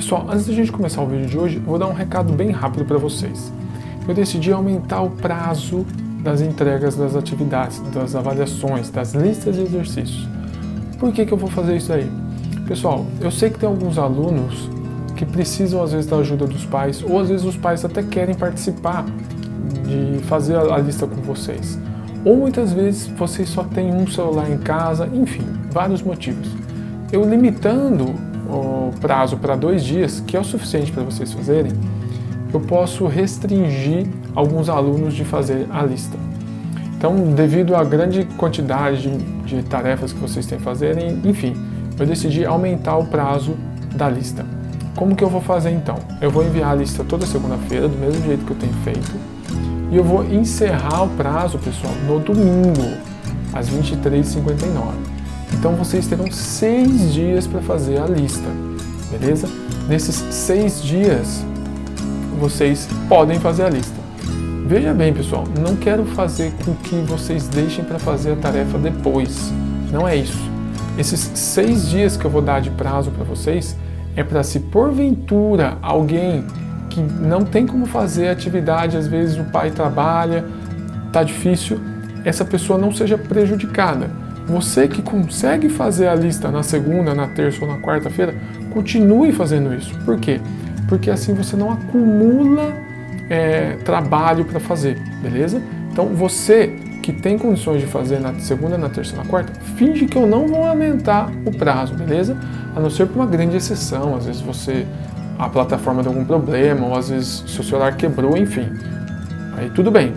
Pessoal, antes da gente começar o vídeo de hoje, eu vou dar um recado bem rápido para vocês. Eu decidi aumentar o prazo das entregas das atividades, das avaliações, das listas de exercícios. Por que eu vou fazer isso aí? Pessoal, eu sei que tem alguns alunos que precisam às vezes da ajuda dos pais, ou às vezes os pais até querem participar de fazer a lista com vocês. Ou muitas vezes vocês só têm um celular em casa, enfim, vários motivos. Eu limitando o prazo para 2 dias, que é o suficiente para vocês fazerem, eu posso restringir alguns alunos de fazer a lista. Então, devido à grande quantidade de tarefas que vocês têm que fazerem, enfim, eu decidi aumentar o prazo da lista. Como que eu vou fazer então? Eu vou enviar a lista toda segunda-feira, do mesmo jeito que eu tenho feito, e eu vou encerrar o prazo, pessoal, no domingo, às 23h59. Então vocês terão 6 dias para fazer a lista, beleza? Nesses 6 dias, vocês podem fazer a lista. Veja bem, pessoal, não quero fazer com que vocês deixem para fazer a tarefa depois. Não é isso. Esses 6 dias que eu vou dar de prazo para vocês é para, se porventura alguém que não tem como fazer a atividade, às vezes o pai trabalha, tá difícil, essa pessoa não seja prejudicada. Você que consegue fazer a lista na segunda, na terça ou na quarta-feira, continue fazendo isso. Por quê? Porque assim você não acumula trabalho para fazer, beleza? Então você que tem condições de fazer na segunda, na terça ou na quarta, finge que eu não vou aumentar o prazo, beleza? A não ser por uma grande exceção, às vezes a plataforma deu algum problema, ou às vezes seu celular quebrou, enfim. Aí tudo bem,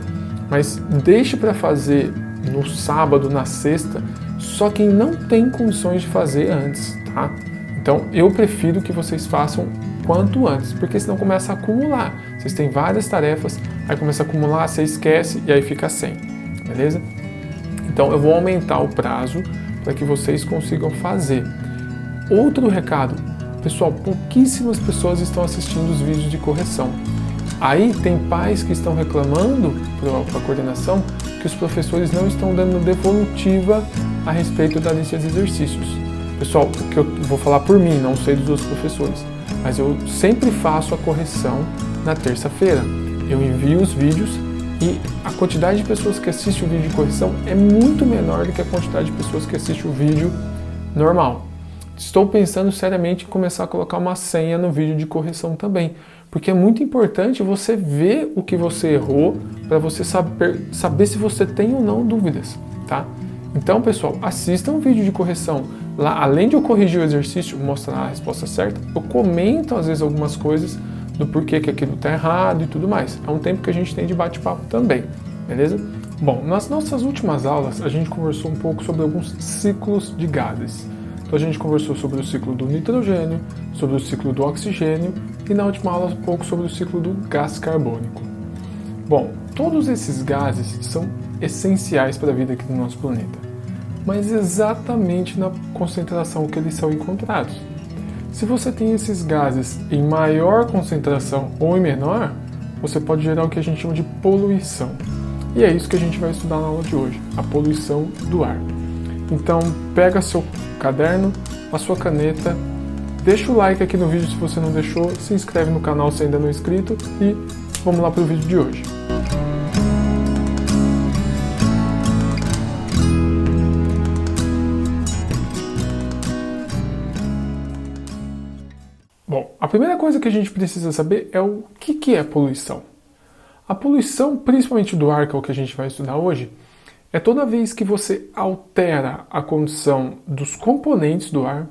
mas deixe para fazer no sábado, na sexta, só quem não tem condições de fazer antes, tá? Então eu prefiro que vocês façam quanto antes, porque senão começa a acumular. Vocês têm várias tarefas, aí começa a acumular, você esquece e aí fica sem, beleza? Então eu vou aumentar o prazo para que vocês consigam fazer. Outro recado, pessoal, pouquíssimas pessoas estão assistindo os vídeos de correção. Aí tem pais que estão reclamando para a coordenação que os professores não estão dando devolutiva a respeito da lista de exercícios. Pessoal, o que eu vou falar por mim, não sei dos outros professores, mas eu sempre faço a correção na terça-feira. Eu envio os vídeos e a quantidade de pessoas que assistem o vídeo de correção é muito menor do que a quantidade de pessoas que assistem o vídeo normal. Estou pensando seriamente em começar a colocar uma senha no vídeo de correção também, porque é muito importante você ver o que você errou para você saber se você tem ou não dúvidas, tá? Então, pessoal, assistam o vídeo de correção. Lá, além de eu corrigir o exercício, mostrar a resposta certa, eu comento às vezes algumas coisas do porquê que aquilo está errado e tudo mais. É um tempo que a gente tem de bate-papo também, beleza? Bom, nas nossas últimas aulas, a gente conversou um pouco sobre alguns ciclos de gases. Então a gente conversou sobre o ciclo do nitrogênio, sobre o ciclo do oxigênio e na última aula um pouco sobre o ciclo do gás carbônico. Bom, todos esses gases são essenciais para a vida aqui no nosso planeta, mas exatamente na concentração que eles são encontrados. Se você tem esses gases em maior concentração ou em menor, você pode gerar o que a gente chama de poluição. E é isso que a gente vai estudar na aula de hoje, a poluição do ar. Então, pega seu caderno, a sua caneta, deixa o like aqui no vídeo se você não deixou, se inscreve no canal se ainda não é inscrito e vamos lá para o vídeo de hoje. Bom, a primeira coisa que a gente precisa saber é o que é poluição. A poluição, principalmente do ar, que é o que a gente vai estudar hoje, é toda vez que você altera a condição dos componentes do ar,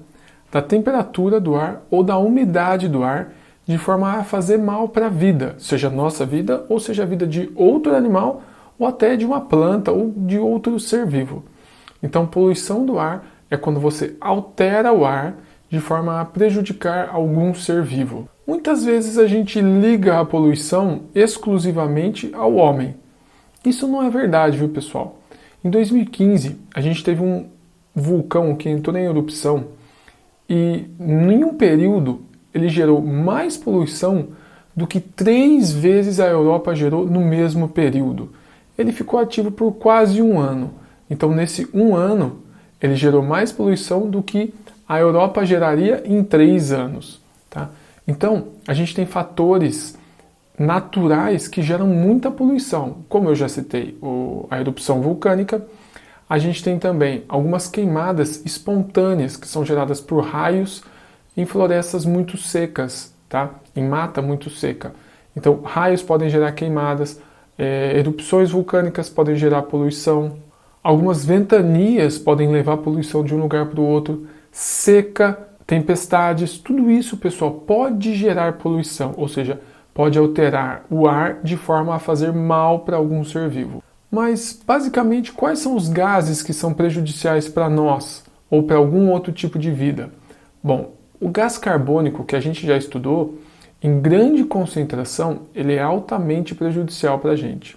da temperatura do ar ou da umidade do ar, de forma a fazer mal para a vida, seja a nossa vida ou seja a vida de outro animal ou até de uma planta ou de outro ser vivo. Então, poluição do ar é quando você altera o ar de forma a prejudicar algum ser vivo. Muitas vezes a gente liga a poluição exclusivamente ao homem. Isso não é verdade, viu, pessoal? Em 2015, a gente teve um vulcão que entrou em erupção e, em um período, ele gerou mais poluição do que 3 vezes a Europa gerou no mesmo período. Ele ficou ativo por quase 1 ano. Então, nesse 1 ano, ele gerou mais poluição do que a Europa geraria em 3 anos. Tá? Então, a gente tem fatores naturais que geram muita poluição, como eu já citei, a erupção vulcânica. A gente tem também algumas queimadas espontâneas que são geradas por raios em florestas muito secas, tá? Em mata muito seca. Então, raios podem gerar queimadas, erupções vulcânicas podem gerar poluição, algumas ventanias podem levar a poluição de um lugar para o outro, seca, tempestades, tudo isso, pessoal, pode gerar poluição, ou seja, pode alterar o ar de forma a fazer mal para algum ser vivo. Mas, basicamente, quais são os gases que são prejudiciais para nós ou para algum outro tipo de vida? Bom, o gás carbônico, que a gente já estudou, em grande concentração, ele é altamente prejudicial para a gente.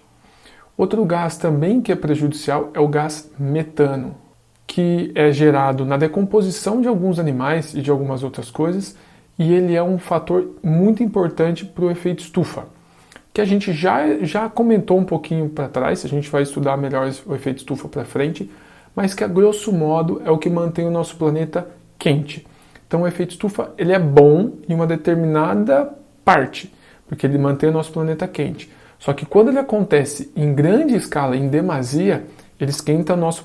Outro gás também que é prejudicial é o gás metano, que é gerado na decomposição de alguns animais e de algumas outras coisas, e ele é um fator muito importante para o efeito estufa, que a gente já comentou um pouquinho para trás, a gente vai estudar melhor o efeito estufa para frente, mas que a grosso modo é o que mantém o nosso planeta quente. Então o efeito estufa ele é bom em uma determinada parte, porque ele mantém o nosso planeta quente. Só que quando ele acontece em grande escala, em demasia, ele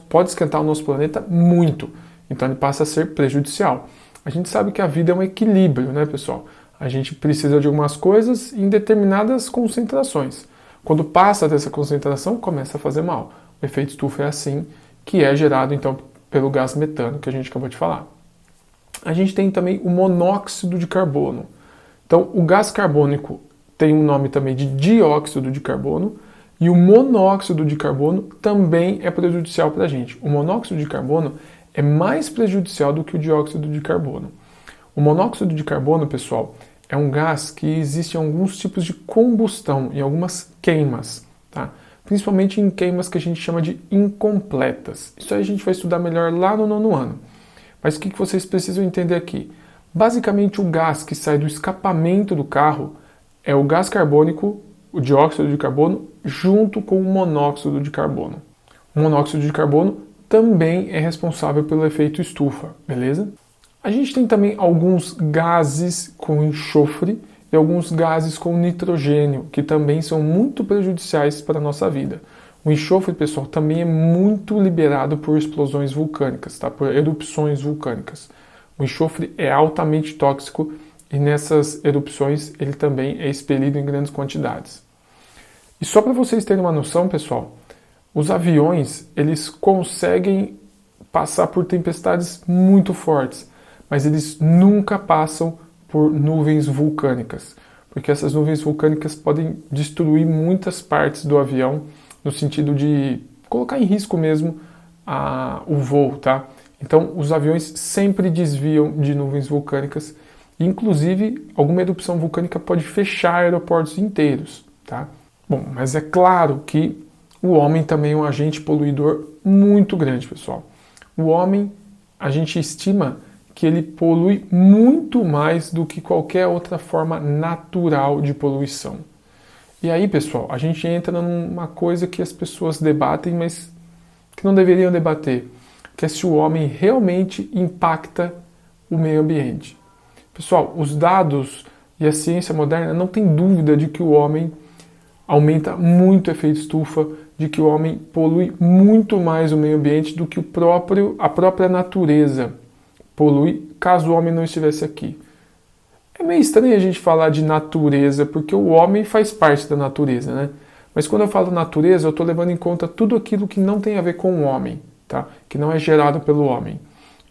pode esquentar o nosso planeta muito. Então ele passa a ser prejudicial. A gente sabe que a vida é um equilíbrio, né, pessoal? A gente precisa de algumas coisas em determinadas concentrações. Quando passa dessa concentração, começa a fazer mal. O efeito estufa é assim, que é gerado então pelo gás metano, que a gente acabou de falar. A gente tem também o monóxido de carbono. Então, o gás carbônico tem um nome também de dióxido de carbono, e o monóxido de carbono também é prejudicial para a gente. O monóxido de carbono é mais prejudicial do que o dióxido de carbono. O monóxido de carbono, pessoal, é um gás que existe em alguns tipos de combustão, em algumas queimas, tá? Principalmente em queimas que a gente chama de incompletas. Isso aí a gente vai estudar melhor lá no 9º ano. Mas o que vocês precisam entender aqui? Basicamente, o gás que sai do escapamento do carro é o gás carbônico, o dióxido de carbono, junto com o monóxido de carbono. O monóxido de carbono também é responsável pelo efeito estufa, beleza? A gente tem também alguns gases com enxofre e alguns gases com nitrogênio, que também são muito prejudiciais para a nossa vida. O enxofre, pessoal, também é muito liberado por explosões vulcânicas, tá? Por erupções vulcânicas. O enxofre é altamente tóxico e nessas erupções ele também é expelido em grandes quantidades. E só para vocês terem uma noção, pessoal, os aviões eles conseguem passar por tempestades muito fortes, mas eles nunca passam por nuvens vulcânicas, porque essas nuvens vulcânicas podem destruir muitas partes do avião, no sentido de colocar em risco mesmo o voo, tá? Então, os aviões sempre desviam de nuvens vulcânicas, e, inclusive, alguma erupção vulcânica pode fechar aeroportos inteiros, tá? Bom, mas é claro que o homem também é um agente poluidor muito grande, pessoal. O homem, a gente estima que ele polui muito mais do que qualquer outra forma natural de poluição. E aí, pessoal, a gente entra numa coisa que as pessoas debatem, mas que não deveriam debater, que é se o homem realmente impacta o meio ambiente. Pessoal, os dados e a ciência moderna não tem dúvida de que o homem aumenta muito o efeito estufa, de que o homem polui muito mais o meio ambiente do que a própria natureza polui caso o homem não estivesse aqui. É meio estranho a gente falar de natureza, porque o homem faz parte da natureza, né? Mas quando eu falo natureza, eu estou levando em conta tudo aquilo que não tem a ver com o homem, tá? Que não é gerado pelo homem.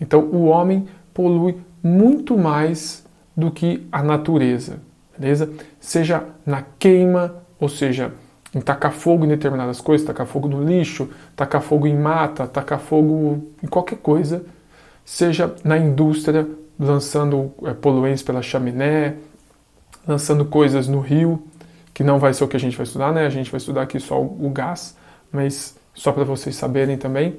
Então, o homem polui muito mais do que a natureza, beleza? Seja na queima, ou seja, em tacar fogo em determinadas coisas, tacar fogo no lixo, tacar fogo em mata, tacar fogo em qualquer coisa, seja na indústria, lançando poluentes pela chaminé, lançando coisas no rio, que não vai ser o que a gente vai estudar, né? A gente vai estudar aqui só o gás, mas só para vocês saberem também.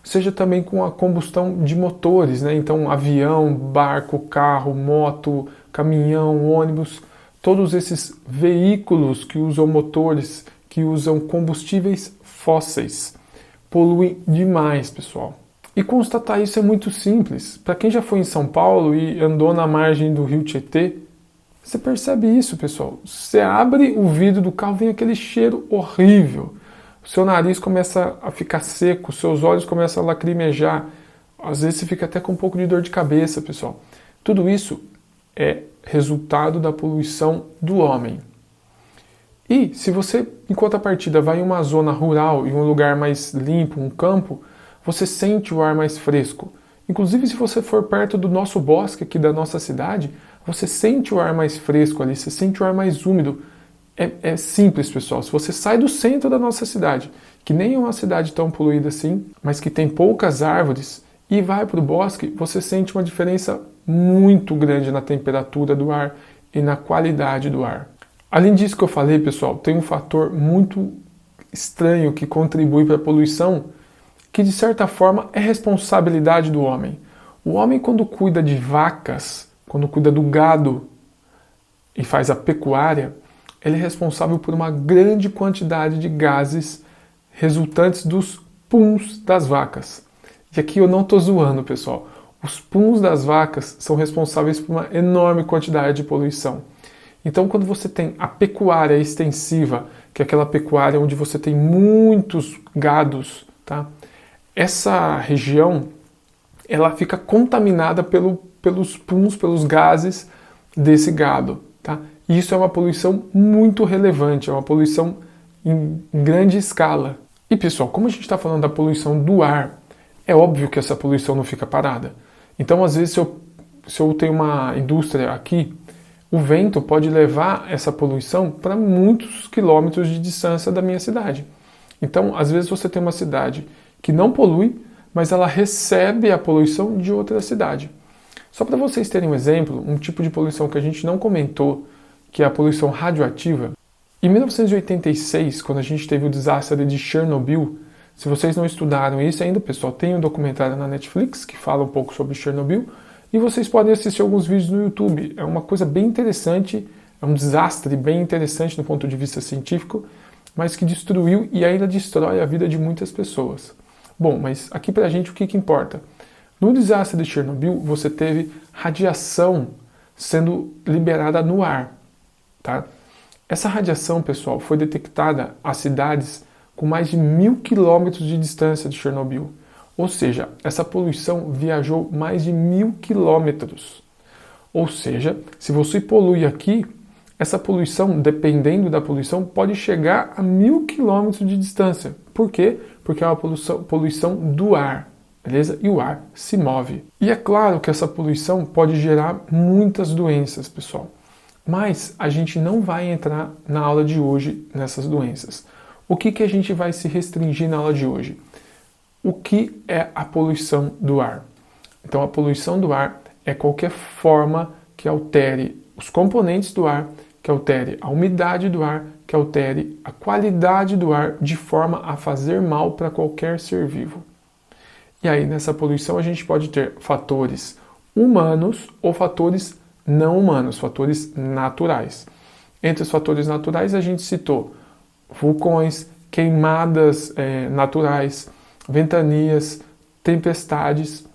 Seja também com a combustão de motores, né? Então, avião, barco, carro, moto, caminhão, ônibus, todos esses veículos que usam motores, que usam combustíveis fósseis, poluem demais, pessoal. E constatar isso é muito simples. Para quem já foi em São Paulo e andou na margem do rio Tietê, Você percebe isso, pessoal? Você abre o vidro do carro, vem aquele cheiro horrível. O seu nariz começa a ficar seco, seus olhos começam a lacrimejar. Às vezes você fica até com um pouco de dor de cabeça, pessoal. Tudo isso é resultado da poluição do homem. E se você, em contrapartida, vai em uma zona rural, em um lugar mais limpo, um campo, você sente o ar mais fresco. Inclusive, se você for perto do nosso bosque aqui da nossa cidade, você sente o ar mais fresco ali, você sente o ar mais úmido. É simples, pessoal. Se você sai do centro da nossa cidade, que nem é uma cidade tão poluída assim, mas que tem poucas árvores, e vai para o bosque, você sente uma diferença muito grande na temperatura do ar e na qualidade do ar. Além disso que eu falei, pessoal, tem um fator muito estranho que contribui para a poluição, que de certa forma é responsabilidade do homem. O homem, quando cuida de vacas, quando cuida do gado e faz a pecuária, ele é responsável por uma grande quantidade de gases resultantes dos puns das vacas. E aqui eu não estou zoando, pessoal. Os puns das vacas são responsáveis por uma enorme quantidade de poluição. Então, quando você tem a pecuária extensiva, que é aquela pecuária onde você tem muitos gados, tá? Essa região ela fica contaminada pelos puns, pelos gases desse gado, tá? E isso é uma poluição muito relevante, é uma poluição em grande escala. E pessoal, como a gente está falando da poluição do ar, é óbvio que essa poluição não fica parada. Então, às vezes, se eu tenho uma indústria aqui, o vento pode levar essa poluição para muitos quilômetros de distância da minha cidade. Então, às vezes, você tem uma cidade que não polui, mas ela recebe a poluição de outra cidade. Só para vocês terem um exemplo, um tipo de poluição que a gente não comentou, que é a poluição radioativa. Em 1986, quando a gente teve o desastre de Chernobyl, se vocês não estudaram isso ainda, pessoal, tem um documentário na Netflix que fala um pouco sobre Chernobyl, e vocês podem assistir alguns vídeos no YouTube. É uma coisa bem interessante, é um desastre bem interessante do ponto de vista científico, mas que destruiu e ainda destrói a vida de muitas pessoas. Bom, mas aqui pra gente o que importa? No desastre de Chernobyl, você teve radiação sendo liberada no ar, tá? Essa radiação, pessoal, foi detectada a cidades com mais de 1.000 quilômetros de distância de Chernobyl. Ou seja, essa poluição viajou mais de 1.000 quilômetros. Ou seja, se você polui aqui, essa poluição, dependendo da poluição, pode chegar a 1.000 quilômetros de distância. Por quê? Porque é uma poluição do ar, beleza? E o ar se move. E é claro que essa poluição pode gerar muitas doenças, pessoal. Mas a gente não vai entrar na aula de hoje nessas doenças. O que a gente vai se restringir na aula de hoje? O que é a poluição do ar? Então, a poluição do ar é qualquer forma que altere os componentes do ar, que altere a umidade do ar, que altere a qualidade do ar de forma a fazer mal para qualquer ser vivo. E aí, nessa poluição, a gente pode ter fatores humanos ou fatores não humanos, fatores naturais. Entre os fatores naturais, a gente citou vulcões, queimadas naturais, ventanias, tempestades.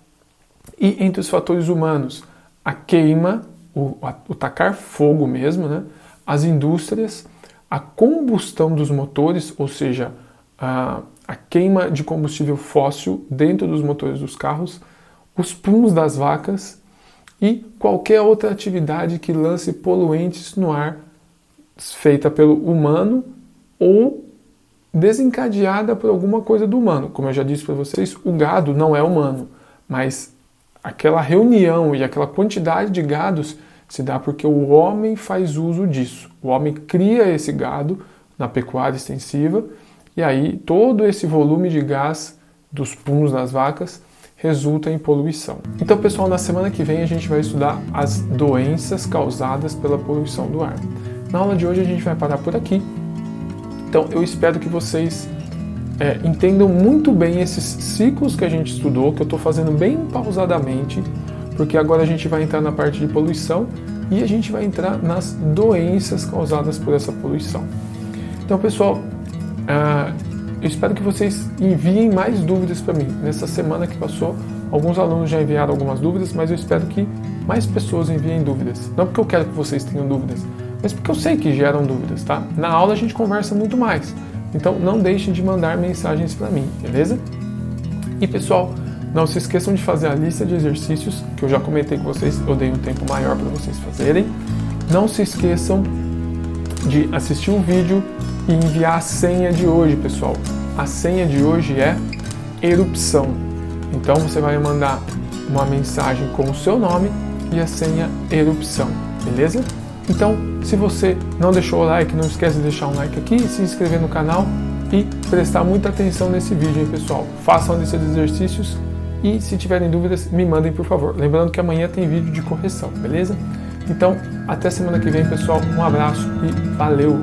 E entre os fatores humanos, a queima, o tacar fogo mesmo, né? As indústrias, a combustão dos motores, ou seja, a queima de combustível fóssil dentro dos motores dos carros, os puns das vacas e qualquer outra atividade que lance poluentes no ar feita pelo humano ou desencadeada por alguma coisa do humano. Como eu já disse para vocês, o gado não é humano, mas aquela reunião e aquela quantidade de gados se dá porque o homem faz uso disso. O homem cria esse gado na pecuária extensiva e aí todo esse volume de gás dos puns das vacas resulta em poluição. Então, pessoal, na semana que vem a gente vai estudar as doenças causadas pela poluição do ar. Na aula de hoje a gente vai parar por aqui. Então, eu espero que vocês entendam muito bem esses ciclos que a gente estudou, que eu estou fazendo bem pausadamente, porque agora a gente vai entrar na parte de poluição e a gente vai entrar nas doenças causadas por essa poluição. Então, pessoal, eu espero que vocês enviem mais dúvidas para mim. Nessa semana que passou, alguns alunos já enviaram algumas dúvidas, mas eu espero que mais pessoas enviem dúvidas. Não porque eu quero que vocês tenham dúvidas, mas porque eu sei que geram dúvidas, tá? Na aula a gente conversa muito mais. Então não deixem de mandar mensagens para mim, beleza? E pessoal, não se esqueçam de fazer a lista de exercícios, que eu já comentei com vocês, eu dei um tempo maior para vocês fazerem. Não se esqueçam de assistir o vídeo e enviar a senha de hoje, pessoal. A senha de hoje é erupção. Então você vai mandar uma mensagem com o seu nome e a senha erupção, beleza? Então, se você não deixou o like, não esquece de deixar um like aqui, se inscrever no canal e prestar muita atenção nesse vídeo, hein, pessoal? Façam a lista de exercícios e, se tiverem dúvidas, me mandem, por favor. Lembrando que amanhã tem vídeo de correção, beleza? Então, até semana que vem, pessoal. Um abraço e valeu!